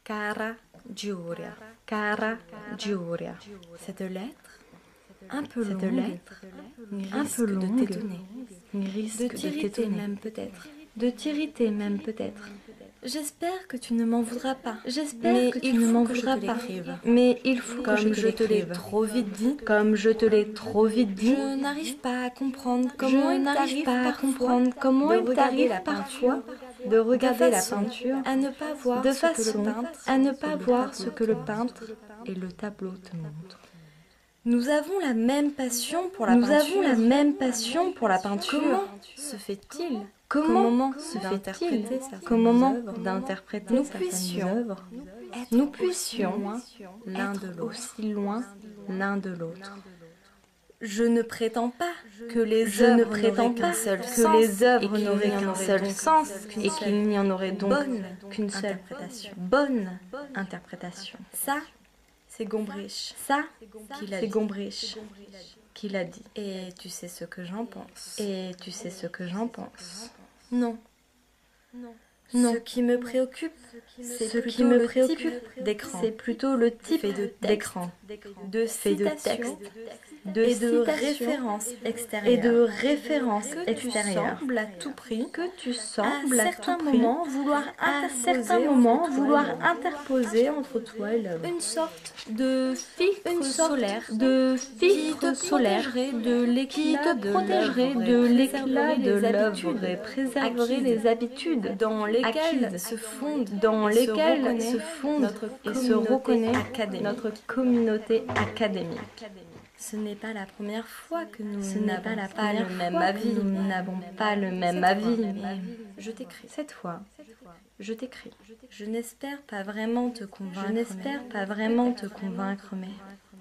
Cara Giulia. Cara Giulia. Cette lettre, un peu Cette longue, lettre, un risque peu de longue, t'étonner, risque de de t'irriter t'étonner, même peut-être. de t'irriter même peut-être. J'espère que tu ne m'en voudras pas. J'espère Mais que tu il ne faut m'en que je te voudras pas. l'écrive. Mais il faut que Comme je je te te l'ai l'écrive. trop vite dit, Comme je te l'ai trop vite dit, je n'arrive pas à comprendre je comment il n'arrive t'arrive pas à parfois comprendre comment de il regarder t'arrive la parfois peinture de regarder la façon peinture à ne pas voir de ce que le façon peintre à ne et pas le voir tableau ce que te le montrent. peintre et le tableau te montrent. Nous avons la même passion pour la Nous peinture. avons la même passion pour la peinture. Comment se fait-il qu'au Comment moment se d'interpréter fait-il certaines qu'au moment œuvres, d'interpréter nous certaines puissions œuvres, être nous aussi puissions loin l'un être de l'autre? aussi loin l'un de l'autre. Je ne prétends pas que les Je ne œuvres prétends n'auraient qu'un pas seul que sens les œuvres et qu'il n'auraient n'y en qu'un aurait seul donc sens qu'une et seule qu'il n'y en aurait donc bonne qu'une seule interprétation. bonne interprétation. Ça, c'est Gombrich Ça, qui l'a c'est dit. Gombrich qui l'a dit. Et tu sais ce que j'en pense. Et tu sais ce que j'en pense. Non. Non. Ce qui me préoccupe, c'est Ce qui plutôt me le préoccupe, type d'écran, c'est plutôt le type fait de texte, d'écran, de fait de citations texte, de et de citations références et extérieures de références que tu extérieures sembles à tout prix, que tu à sembles à certains tout prix, moments vouloir à interposer certains entre moments toi et vouloir l'œuvre. interposer entre toi et l'œuvre. Une sorte de filtre Une sorte solaire de qui filtre te solaire protégerait de qui l'éclat te de protégerait l'œuvre de et l'éclat préserverait de les l'œuvre habitudes et préserverait acquises les habitudes dans lesquelles acquises, se fonde dans et se lesquelles reconnaît se fonde notre et se communauté reconnaît académique. notre communauté académique. Ce n'est pas la première fois que nous Ce n'est pas n'avons la pas première le même fois avis. que nous n'avons pas le même Cette avis. fois, Mais je t'écris. cette fois, je t'écris. Je n'espère pas vraiment te Je convaincre. n'espère mais pas vraiment te convaincre, mais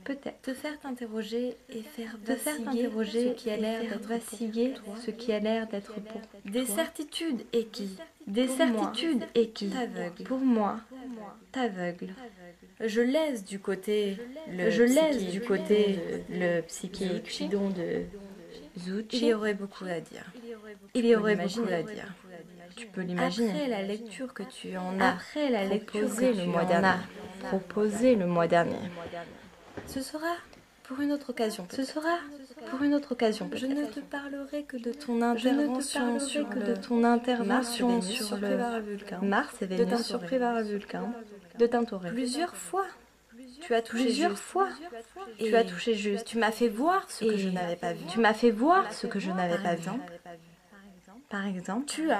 peut-être. te faire t'interroger et faire Te faire vaciller t'interroger ce qui a et l'air faire d'être vaciller pour toi. ce qui a l'air d'être pour Des toi. certitudes et qui, Des pour moi, certitudes et qui, t'aveuglent. pour moi, t'aveuglent. Je laisse du côté Je laisse psyché du côté de le psyché Zucchi. Cupidon de Il Zucchi. y aurait beaucoup à dire. Il Tu y peux aurait beaucoup l'imaginer. à dire. Tu peux l'imaginer. Après la lecture que tu en as Après la lecture proposée que le tu mois en dernier, as proposée le mois dernier, ce sera pour une autre occasion. ce sera pour une autre occasion. Je peut-être. ne te parlerai que de ton Je ne te intervention parlerai sur que le de ton intervention Mars et Vénus sur sur le Prévara Vulcain. Mars et Vénus sur Tintoret. Prévara Vulcain de Tintoret. Plusieurs fois, tu as touché Plusieurs juste. fois, Et tu as touché juste. tu m'as fait voir ce que Et je n'avais pas vu. Tu m'as fait voir ce que je n'avais Par pas vu. exemple, Par exemple, tu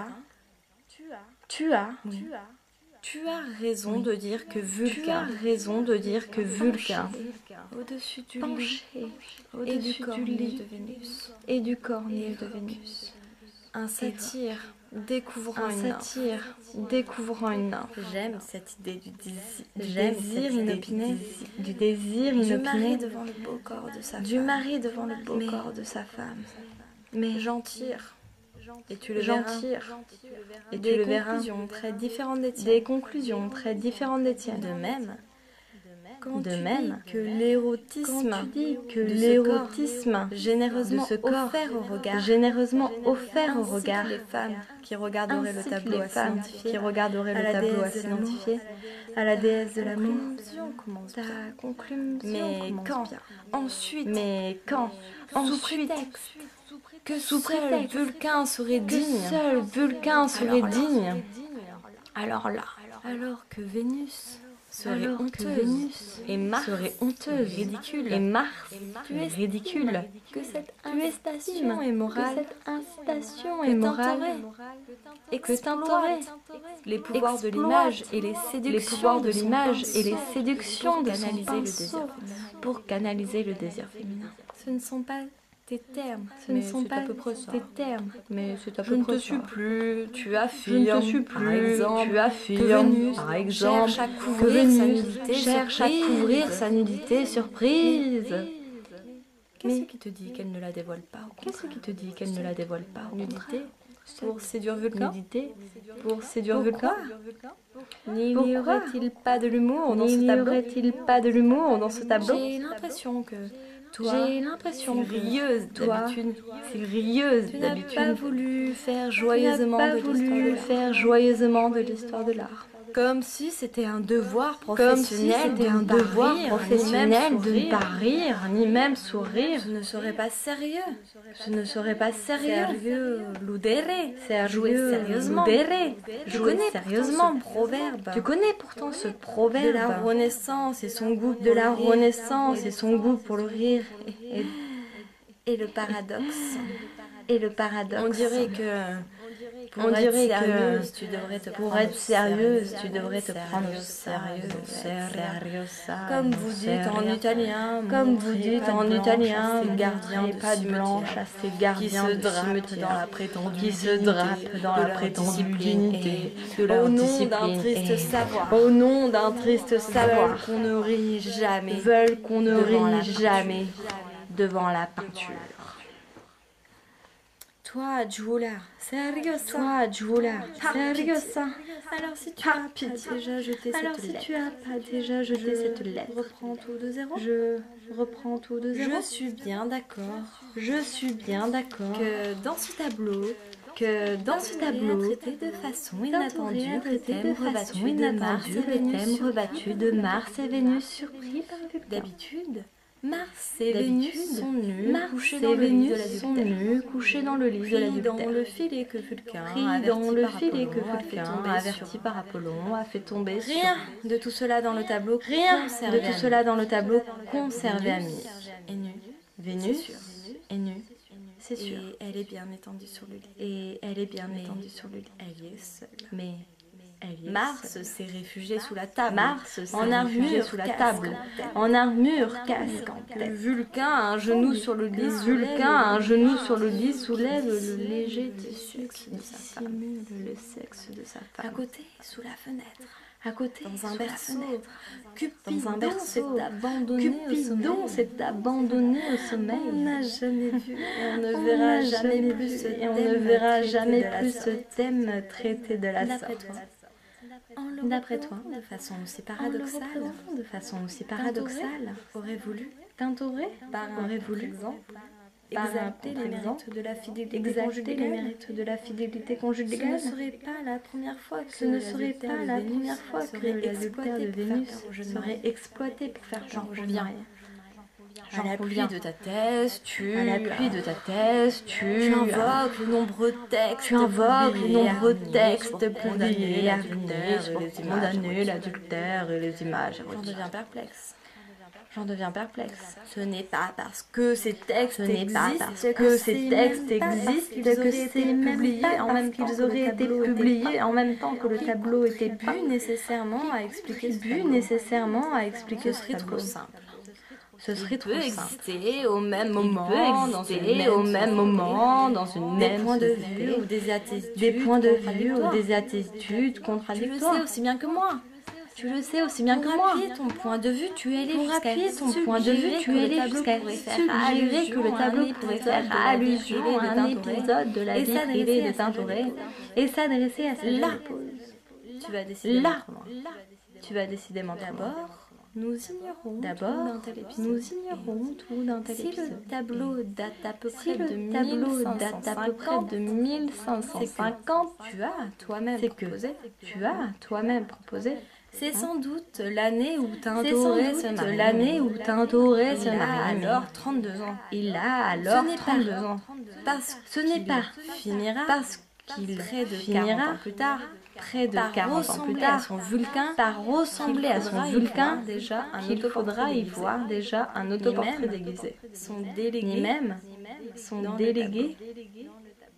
as raison de dire que tu as Vulcain, raison de dire que Vulcain, au-dessus du lit, penché et au-dessus du du cornet lit de Vénus, et du cornet de Vénus, un satyre découvrant un une nymphe. satyre découvrant une nymphe. J'aime cette idée du désir, Désir inopiné, du désir du inopiné, mari devant le beau corps de sa du femme. mari devant le beau Mais corps de sa femme. Mais J'en tire, et tu le j'en verras, tire, et tu des le verras, conclusions très différentes des des tiennes. conclusions très différentes des tiennes. De même, quand De tu même, dis que quand l'érotisme tu dis que de ce l'érotisme généreusement de ce corps offert au regard, généreusement offert au ainsi regard, que les femmes qui regarderaient le ainsi que tableau les à femmes s'identifier qui regarderaient à le la tableau à déesse de l'amour, s'identifier à la déesse de l'amour. conclusion commence Ta bien. conclusion Mais commence quand bien. ensuite, Mais quand sous ensuite, prétexte que sous seul prétexte Vulcain serait que digne, seul Vulcain serait alors là, digne, alors là, alors que Vénus serait alors que honteuse, Vénus et Mars serait honteuse, ridicule, et Mars tu es ridicule, que cette tu incitation estimes est que morale, cette incitation que est morale, que que t'intérêt les pouvoirs de exploite l'image et les les séductions pouvoirs de son l'image et les pinceau séductions pour de son canaliser le désir pinceau féminin. pour canaliser le désir féminin. Ce ne sont pas tes termes, Ce ne mais sont c'est pas à peu près ça. tes termes, mais c'est à Je peu ne près te ça. suis plus, tu Je affirmes, ne te suis par plus, exemple, tu affirmes, que Vénus par exemple, cherche à que couvrir sa Vénus nudité cherche à surprise. couvrir sa nudité surprise. Qu'est-ce Mais qui te dit qu'elle ne la dévoile pas au qu'est-ce qui te dit qu'elle ne la dévoile pas au Nudité contraire? pour séduire Vulcain? Nudité pour séduire Pourquoi? Vulcain? N'y Pourquoi? aurait-il pas de l'humour dans ce N'y tableau? aurait-il pas de l'humour dans ce tableau? J'ai l'impression que J'ai l'impression que rieuse toi, d'habitude. c'est rieuse Tu n'as pas d'habitude. voulu faire Tu joyeusement n'as pas de l'histoire de voulu l'art. faire joyeusement de l'histoire de l'art. Comme si c'était un devoir Comme si professionnel c'était un de ne pas devoir rire, professionnel ni même de ne pas sourire. rire, ni même sourire. Ce ne serait pas sérieux. Ce ne serait pas sérieux. Sérieux, ludere. Sérieux, Jouer sérieusement. ludere. Tu Jouer connais sérieusement. pourtant ce proverbe. Tu connais pourtant ce De la proverbe Renaissance et son goût de pour la le rire. Renaissance et son goût pour le rire Et le paradoxe. et le paradoxe. On dirait que On dirait sérieuse, que tu devrais te pour prendre être au sérieuse, sérieux, tu devrais te prendre au sérieux, sérieux. Comme vous dites en italien, Comme vous montrez dites pas de en blanche italien, à ces gardiens montrez de pas de cimetière blanche à ces qui gardiens se de drapent cimetière, dans la prétendue qui se dignité drapent dans de la leur prétendue discipline dignité et de leur au nom discipline d'un triste et savoir. au nom d'un triste savoir, Veulent qu'on ne rie jamais veulent qu'on ne devant la rie jamais devant la peinture. Toi, Giulia, sérieux ça? Toi, Giulia, Par sérieux pitié. ça? Alors si tu Par as pas pitié. déjà jeté Alors cette si lettre, tu as pas déjà jeté cette lettre, reprends tout de zéro. je reprends tout de zéro. Je suis bien d'accord Je suis bien d'accord que dans ce tableau, que dans ce tableau, traité de façon inattendue, inattendue, le traité thème de façon rebattu de Mars inattendue, et le Vénus thème sur rebattu de Mars et Vénus surpris par Vulcain. D'habitude, Mars et Vénus sont nus, Mars couchés et dans le lit de Vénus sont l'adultère. nus, couchés dans le lit de Pris dans l'adultère. le filet que Vulcain, Pris averti dans le par filet que Apollon, a fait Vulcain, tomber averti sur par Apollon, a fait tomber sur rien de tout cela dans le tableau. rien conservé de à tout nu. cela dans le tableau conservé à Vénus Mire. est nue, Vénus est nue, c'est sûr. et elle est bien étendue sur le lit. Et elle est bien étendue sur le lit. Elle y est seule. Mais elle y est Mars seule. s'est réfugié sous la table. Mars s'est en réfugié armure sous la casque table, en tête. en armure, casque en Que tête. Vulcain a un genou sur le lit. Vulcain, un genou sur le lit, soulève le léger tissu qui de sa femme. dissimule le sexe de sa À femme. côté, sous la fenêtre, À côté, dans sous un la berceau, fenêtre, Cupidon dans un berceau, s'est abandonné au Cupidon sommeil. s'est abandonné au sommeil. On n'a jamais vu et on ne On verra n'a jamais vu plus ce et on thème ne verra traité jamais de la plus ce sorte. thème traité de la D'après sorte. toi, en D'après le toi, reprenant de façon aussi En le paradoxale, reprenant de façon aussi Tintoret paradoxale, aurait voulu, Tintoret par un aurait voulu, exemple, par un exalter les contre-exemple, mérites de la fidélité exalter les conjugale. mérites de la fidélité Ce conjugale. ne serait pas la première fois que Ce ne serait pas la Vénus première fois que serait l'adultère exploité de pour faire Vénus peur aux jeunes serait mariés. exploité pour faire J'en peur aux jeunes conviens. mariés. À l'appui conviens. de ta thèse, tu À l'appui de ta thèse, tu invoques les nombreux textes Tu invoques les publiés nombreux à venir textes pour condamner publiés à l'adultère venir et pour les images condamner érotiques. l'adultère et les images J'en érotiques. deviens perplexe. J'en deviens perplexe. Ce n'est pas parce que ces textes Ce n'est pas existent parce que ces textes même pas parce existent qu'ils que auraient c'est été même publiés pas en parce même temps qu'ils que le auraient été tableau était publiés peint. en même temps que le tableau était peint. Bu nécessairement à expliquer ce Bu tableau. nécessairement à expliquer Ce ce serait trop tableau. simple. Ce serait Il trop peut simple. exister au même Il moment, peut dans une exister au même moment, dans une des même points de société, vue ou des attitudes des points de vue ou contradictoires. des attitudes Tu le contradictoires. sais aussi bien que moi. Tu le sais aussi bien que moi. Pour appuyer ton point de vue, tu es allé Pour jusqu'à appuyer ton point de vue, tu suggérer es que le allé tableau jusqu'à pourrait faire suggérer que le allusion à tableau un pourrait épisode faire de la vie allusion privée à de un Tintoret épisode de la et vie s'adresser privée à de sa Tintoret jeune et s'adresser à sa Là. jeune épouse. Tu vas décider Là. autrement. Tu vas décidément D'abord, nous ignorons D'abord, tout d'un tel épisode. nous ignorons tout d'un tel Si épisode. le tableau date à peu Si près de le tableau date à peu près 1550, de 1550, tu as toi-même c'est que proposé. tu as toi-même proposé. C'est sans doute l'année où C'est sans Tintoret se doute marie. l'année où Tintoret se Il a marie. alors 32 ans. Il a alors Ce n'est 32 pas ans. parce Ce n'est pas finira parce qu'il près de finira 40 ans plus tard près de par 40 ans plus ressembler tard à son Vulcain par ressembler à son Vulcain déjà un qu'il faudra y autoportrait voir déjà un autoportrait même déguisé. son délégué Ni même son dans le délégué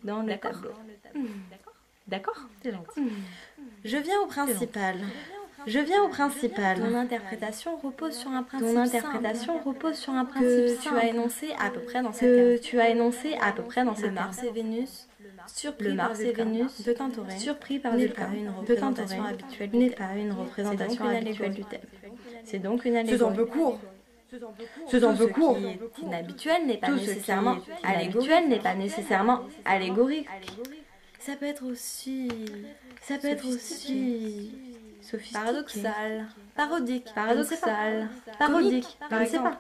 dans le D'accord. tableau. D'accord. C'est gentil. Je viens au principal. Je viens au principal. Ton interprétation repose sur un principe Ton interprétation simple repose sur un que principe tu as simple énoncé à peu près dans cette que case. tu as énoncé à peu près dans Le cette Mars case. et Vénus, surpris Le Mars par et Vulcain Vénus, de Tintoret, surpris par n'est Vulcain pas une de représentation Tintoret, habituelle du n'est thème. pas une représentation C'est donc une habituelle allégorie. du thème. C'est donc une C'est un allégorie. peu court. C'est un peu court. Ce qui est inhabituel n'est pas Tout ce qui nécessairement est allégorique. inhabituel n'est pas nécessairement allégorique. Ça peut être aussi Ça peut être aussi sophistiqué, paradoxal, parodique, paradoxal, parodique, par exemple.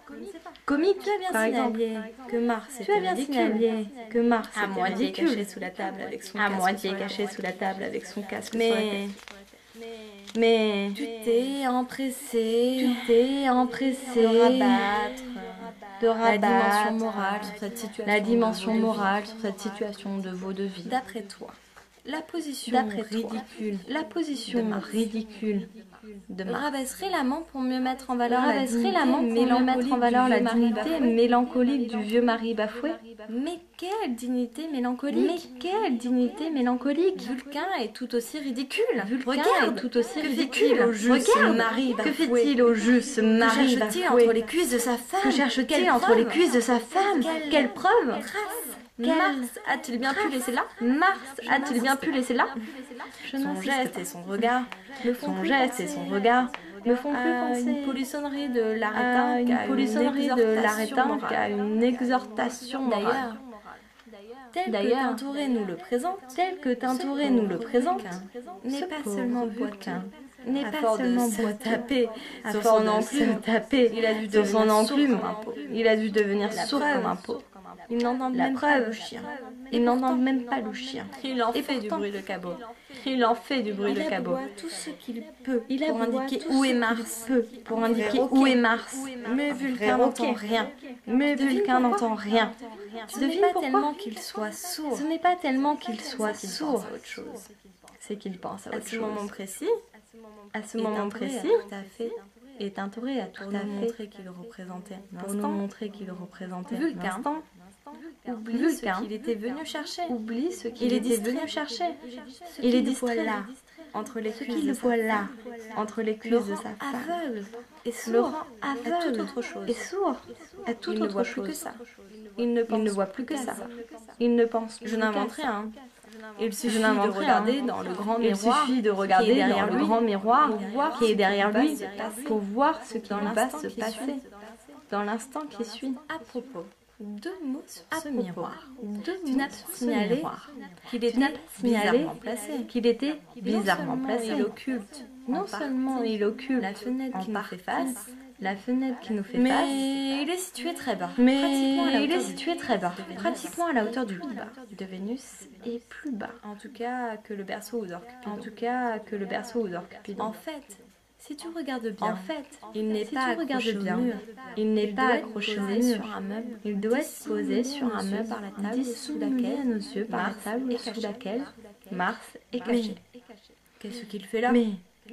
Comique, Tu as bien par exemple. signalé que Mars Tu as bien signalé que Mars à était moitié ridicule, caché sous la table avec son à casque moitié sur la caché tête. sous la table avec son casque sur la Mais tête. Mais tu t'es empressé de empressé rabattre de la dimension rabattre morale sur cette situation la de dimension vaudeville. morale sur cette situation de vaudeville. D'après toi, la position D'après toi, ridicule la position de Mars ridicule de Mars rabaisserait la main pour mieux mettre en valeur la rabaisserait dignité la main pour mieux mettre en valeur la dignité mélancolique du vieux mari bafoué. Mais quelle dignité mélancolique! Mais quelle dignité mélancolique! Vulcain est tout aussi ridicule. Vulcain Regarde, est tout aussi que ridicule. fait-il au juste ce Regarde, mari que bafoué? fait-il au juste ce Que mari cherche-t-il bafoué? entre les cuisses de sa femme? Que cherche-t-il Quelle entre les preuve? cuisses de sa femme? Quelle preuve? Mars a-t-il bien pu laisser là? Mars a-t-il bien pu laisser là? Je Son n'insiste geste pas. et son regard me font Son plus geste et penser son regard me font plus à penser une polissonnerie de à l'arétin une qu'à polissonnerie de l'arétin exhortation qu'à morale. une exhortation morale. D'ailleurs, Tintoret nous le présente, tel que Tintoret nous le présente, n'est ce pas pauvre seulement Vulcain boiteux, n'est à pas force de seulement se boiteux. taper À sur force son de enclume, se taper il a dû sur son devenir sourd enclume, comme un pot. il a dû devenir La sourd preuve, comme un pot. Il n'entend La même pas preuve, le chien. il n'entend même pas le chien. Il en Et fait du pourtant, bruit de cabot. Il en fait du bruit de cabot. aboie tout ce qu'il peut Il pour aboie indiquer tout où ce est qu'il Mars. peut pour indiquer Vrai où roquet. est Mars. Mais Vulcain n'entend rien. Mais Devine Vulcain pourquoi? n'entend rien. Ce n'est Devine pas pourquoi? tellement qu'il soit sourd. Ce n'est pas tellement qu'il soit qu'il sourd, pense à autre chose. c'est qu'il pense à À autre ce chose. moment précis, À ce et moment Tintoret a précis, tout à fait et Tintoret a tout pour à nous fait montrer qu'il représentait pour nous montrer qu'il représentait Vulcain. l'instant. oublie ce Vulcain qu'il était venu chercher. Oublie ce Il qu'il est était distrait. venu chercher. Ce Il est qu'il distrait voit là, entre les Ce cuisses qu'il de sa voit là, femme, entre les le cuisses de rend sa femme, aveugle et le sourd rend à toute aveugle autre chose. et sourd à toute Il ne autre voit plus chose. que ça. Il ne voit plus que ça. Il ne pense Je plus n'invente qu'à ça. rien. Il Je suffit de n'invente rien. regarder dans le grand Il miroir suffit de qui est regarder dans derrière le lui grand miroir pour voir qui ce est derrière qui va lui se passer pour voir ce qui dans va l'instant se qui passer suit. dans l'instant qui suit. À propos, deux mots sur À ce propos, miroir. deux Tu mots n'as sur pas ce signalé miroir. qu'il Tu était n'as pas signalé bizarrement placé. qu'il était bizarrement Non seulement placé. il occulte Non en seulement partie il occulte la fenêtre en qui nous fait partie face, la fenêtre qui nous fait face, mais il est situé très bas. mais pratiquement à la il est hauteur situé du- très bas, de Vénus. pratiquement à la hauteur du de Vénus et plus bas. En tout cas, que le berceau où dort Cupidon. En tout cas, que le berceau où dort Cupidon. En fait, si tu regardes bien, En fait, il n'est si pas tu accroché regardes au bien, mur. il n'est Il pas doit être accroché posé au mur. sur un meuble. Il doit être posé sur un dissimulé meuble par la table sous dissimulé laquelle à nos yeux par la Mars table est sous caché. laquelle Mars est Mais caché. qu'est-ce qu'il fait là? Mais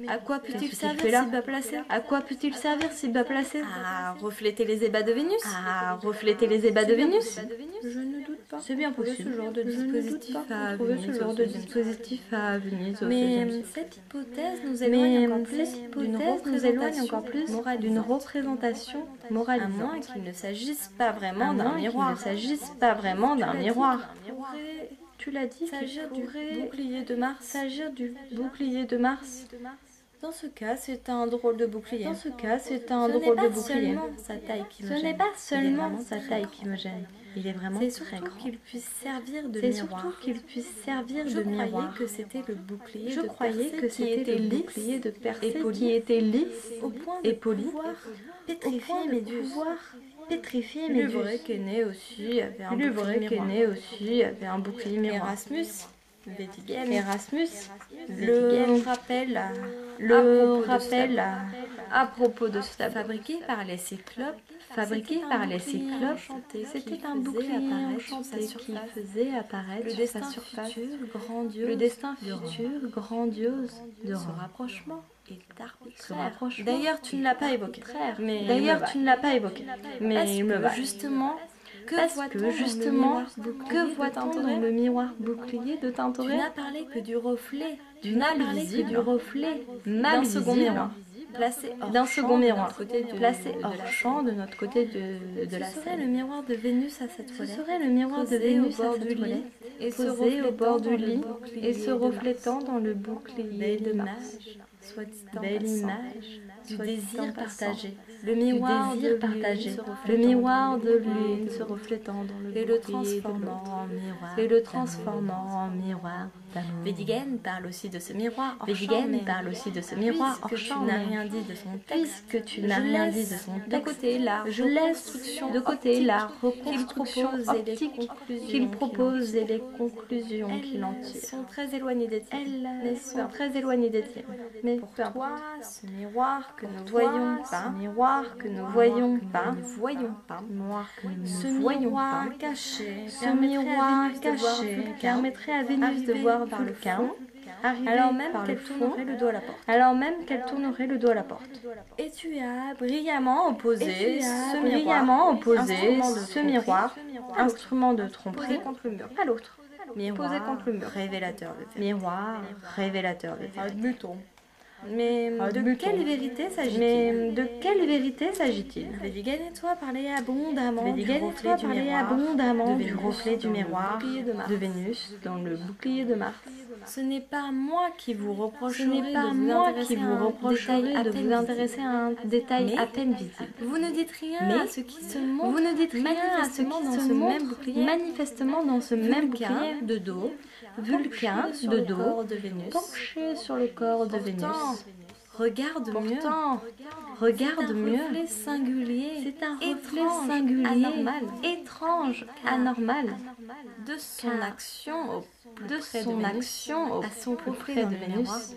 À quoi peut-il qu'est-ce qu'il servir fait là si bas placé? à quoi peut-il servir si bas placé? À refléter les ébats de Vénus? À refléter les ébats de Vénus? Je ne doute pas. C'est bien Trouver possible. ce genre de Je ne doute dispositif pas à trouver Venise ce genre au de deuxième dispositif à Venise au Mais deuxième siècle. cette hypothèse nous éloigne Mais encore plus cette d'une hypothèse nous éloigne encore plus d'une moralisante. représentation À moralisante. moins qu'il ne s'agisse pas À vraiment d'un moins qu'il miroir. ne s'agisse pas vraiment d'un miroir. Pourrait Tu l'as dit, qu'il s'agir du pourrait bouclier de Mars. s'agir du bouclier de Mars. Dans ce cas, c'est un drôle de bouclier. Dans ce cas, c'est un Ce n'est drôle pas de bouclier. seulement sa taille qui Ce me n'est gêne. pas Il est seulement vraiment sa très taille grand. qui me gêne. Il est vraiment C'est très surtout grand. qu'il puisse servir de C'est miroir. surtout qu'il puisse servir Je de croyais miroir. que c'était le bouclier Je de croyais Persée que qui c'était était le lisse bouclier de Persée poli, qui était lisse au point et de poli, pouvoir au pétrifier point de Méduse. pouvoir pétrifier Le vrai Méduse. qu'Aîné aussi avait un Le bouclier vrai miroir. qu'Aîné aussi avait un bouclier miroir. Erasmus, Védigen, Erasmus, le Védigen, rappel le rappel à propos de ce tableau. fabriqué par les Cyclopes, Fabriqué par les Cyclopes, c'était un bouclier enchanté qui surface faisait apparaître le sur destin sa surface futur grandiose le destin de Rome. futur grandiose de Ce Rome. rapprochement est Ce arbitraire. rapprochement D'ailleurs, tu ne l'as pas évoqué. Mais D'ailleurs, il me va. tu ne l'as pas évoqué. Mais Parce il me que va. justement, Parce que justement, que voit-on dans Tintoret? le miroir bouclier de Tu Tintoret? n'as parlé que du reflet, Tu n'as parlé que du reflet mal d'un second visible miroir, placé hors d'un champ second de miroir, notre côté de placé de hors la champ de notre côté de Ce la serait scène. le miroir de Vénus à cette Ce toilette, serait le miroir de posé Vénus au bord à du cette lit toilette, et se posé au bord du lit et se reflétant reflétant dans le bouclier Belle de Mars. image, soit dit en Belle passant, image, du soit dit désir en passant. partagé, le Du miroir désir de partagé, lune se le reflétant miroir dans de le lune se reflétant dans le et le bouclier de transformant l'autre. en miroir Et le d'amour. transformant en miroir Védigen parle aussi de ce miroir hors champ, Védigen parle aussi de ce miroir hors champ, tu n'as rien dit de son texte, puisque tu n'as rien dit de son texte, de côté la je laisse de côté la reconstruction optique qu'il propose et les conclusions qu'il en tire. Elles sont très éloignées des tiennes. Elles sont très éloignées des tiennes. Mais pour toi, ce miroir que nous voyons pas, ce miroir que nous voyons pas, ce miroir caché, ce miroir caché permettrait à Vénus de voir Vulcain arriver alors même par le qu'elle fond, tournerait le dos à la porte. alors même qu'elle tournerait le dos à la porte. Et tu as brillamment opposé ce miroir, instrument de tromperie, contre le mur. à l'autre. Miroir Posé contre le mur. révélateur de vérité. Miroir révélateur de vérité. Admettons. Mais de quelle vérité s'agit-il? Mais de quelle vérité s'agit-il? Védigen et toi parlez abondamment du reflet du miroir de Vénus dans le bouclier de Mars. Ce n'est pas moi qui vous reprocherai de vous intéresser à un détail à peine visible. Vous ne dites rien Mais à ce qui se montre vous ne dites rien à ce qui se montre manifestement dans ce même bouclier de dos, Vulcain de dos, de Vénus, penché sur le corps de Vénus. Regarde mieux. Singulier. C'est un reflet singulier, étrange, anormal, de son action au à son plus près de Vénus.